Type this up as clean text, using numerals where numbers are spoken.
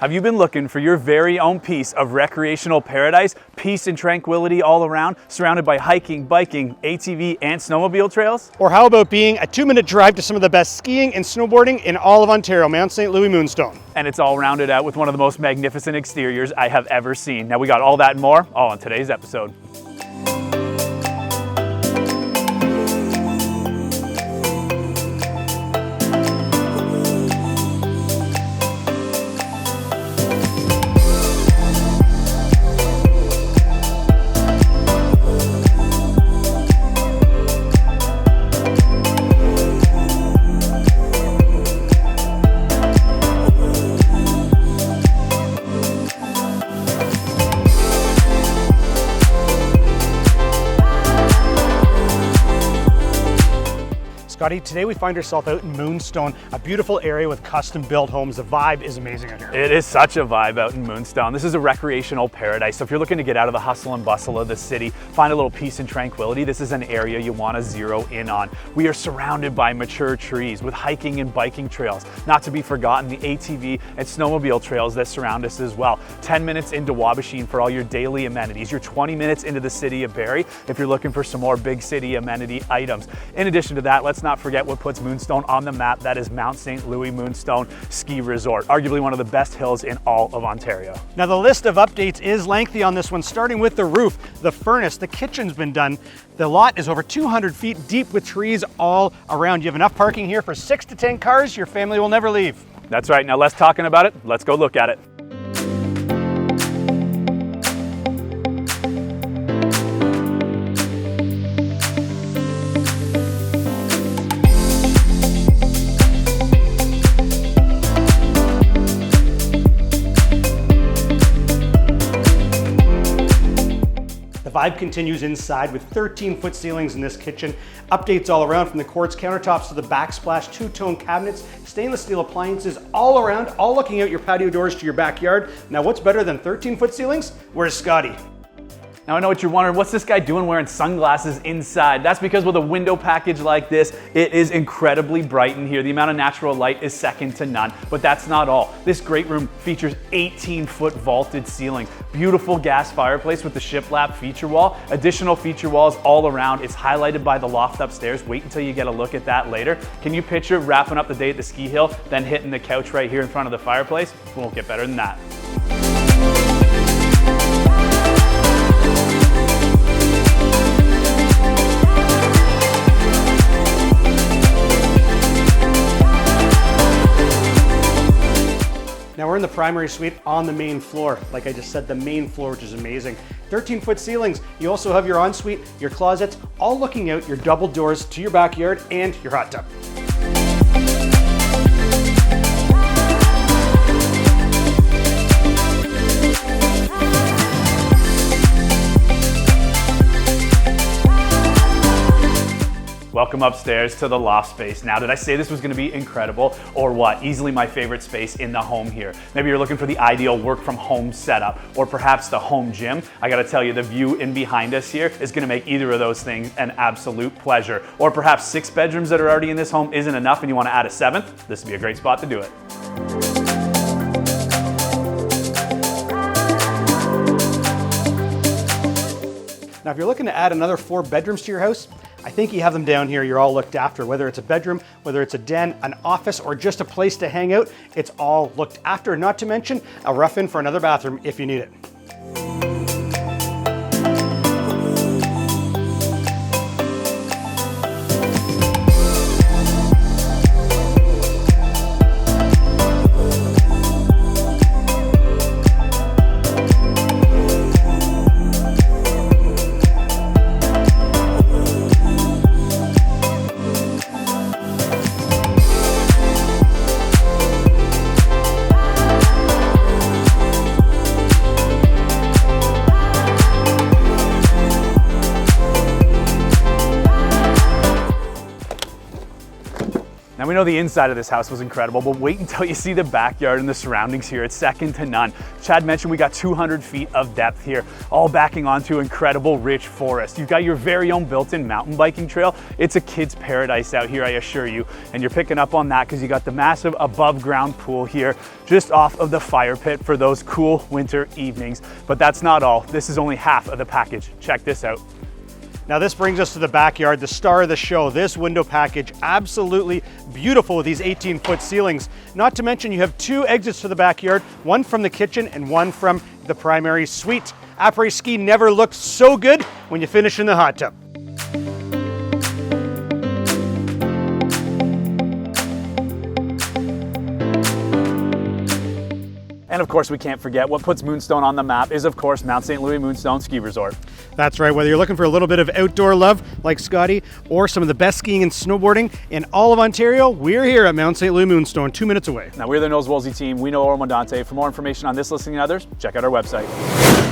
Have you been looking for your very own piece of recreational paradise? Peace and tranquility all around, surrounded by hiking, biking, ATV, and snowmobile trails? Or how about being a 2-minute drive to some of the best skiing and snowboarding in all of Ontario, Mount St. Louis Moonstone. And it's all rounded out with one of the most magnificent exteriors I have ever seen. Now we got all that and more, all on today's episode. Scotty, today we find ourselves out in Moonstone, a beautiful area with custom built homes. The vibe is amazing out here. It is such a vibe out in Moonstone. This is a recreational paradise. So if you're looking to get out of the hustle and bustle of the city, find a little peace and tranquility, this is an area you want to zero in on. We are surrounded by mature trees with hiking and biking trails. Not to be forgotten, the ATV and snowmobile trails that surround us as well. 10 minutes into Wabashine for all your daily amenities. You're 20 minutes into the city of Barrie if you're looking for some more big city amenity items. In addition to that, let's not forget what puts Moonstone on the map. That is Mount St. Louis Moonstone Ski Resort, arguably one of the best hills in all of Ontario. Now the list of updates is lengthy on this one, starting with the roof, the furnace, the kitchen's been done. The lot is over 200 feet deep with trees all around. You have enough parking here for 6 to 10 cars. Your family will never leave. That's right. Now less talking about it. Let's go look at it. The vibe continues inside with 13-foot ceilings in this kitchen. Updates all around from the quartz countertops to the backsplash, two-tone cabinets, stainless steel appliances all around, all looking out your patio doors to your backyard. Now what's better than 13-foot ceilings? Where's Scotty? Now I know what you're wondering, what's this guy doing wearing sunglasses inside? That's because with a window package like this, it is incredibly bright in here. The amount of natural light is second to none, but that's not all. This great room features 18-foot vaulted ceilings, beautiful gas fireplace with the shiplap feature wall, additional feature walls all around. It's highlighted by the loft upstairs. Wait until you get a look at that later. Can you picture wrapping up the day at the ski hill, then hitting the couch right here in front of the fireplace? It won't get better than that. Now we're in the primary suite on the main floor. Like I just said, the main floor, which is amazing. 13-foot ceilings. You also have your ensuite, your closets, all looking out your double doors to your backyard and your hot tub. Welcome upstairs to the loft space. Now, did I say this was gonna be incredible or what? Easily my favorite space in the home here. Maybe you're looking for the ideal work from home setup or perhaps the home gym. I gotta tell you, the view in behind us here is gonna make either of those things an absolute pleasure. Or perhaps 6 bedrooms that are already in this home isn't enough and you wanna add a 7th, this would be a great spot to do it. Now if you're looking to add another 4 bedrooms to your house, I think you have them down here. You're all looked after. Whether it's a bedroom, whether it's a den, an office, or just a place to hang out, it's all looked after. Not to mention a rough-in for another bathroom if you need it. we know the inside of this house was incredible, but wait until you see the backyard and the surroundings here. It's second to none. Chad mentioned we got 200 feet of depth here, all backing onto incredible rich forest. You've got your very own built-in mountain biking trail. It's a kid's paradise out here, I assure you. And you're picking up on that because you got the massive above ground pool here just off of the fire pit for those cool winter evenings. But that's not all. This is only half of the package. Check this out. Now this brings us to the backyard, the star of the show. This window package, absolutely beautiful with these 18-foot ceilings. Not to mention you have 2 exits to the backyard, one from the kitchen and one from the primary suite. Après-ski never looked so good when you finish in the hot tub. And of course, we can't forget what puts Moonstone on the map is, of course, Mount St. Louis Moonstone Ski Resort. That's right, whether you're looking for a little bit of outdoor love like Scotty or some of the best skiing and snowboarding in all of Ontario, we're here at Mount St. Louis Moonstone, 2 minutes away. Now, we're the Nose Woolsey team. We know Ormondante. For more information on this listing and others, check out our website.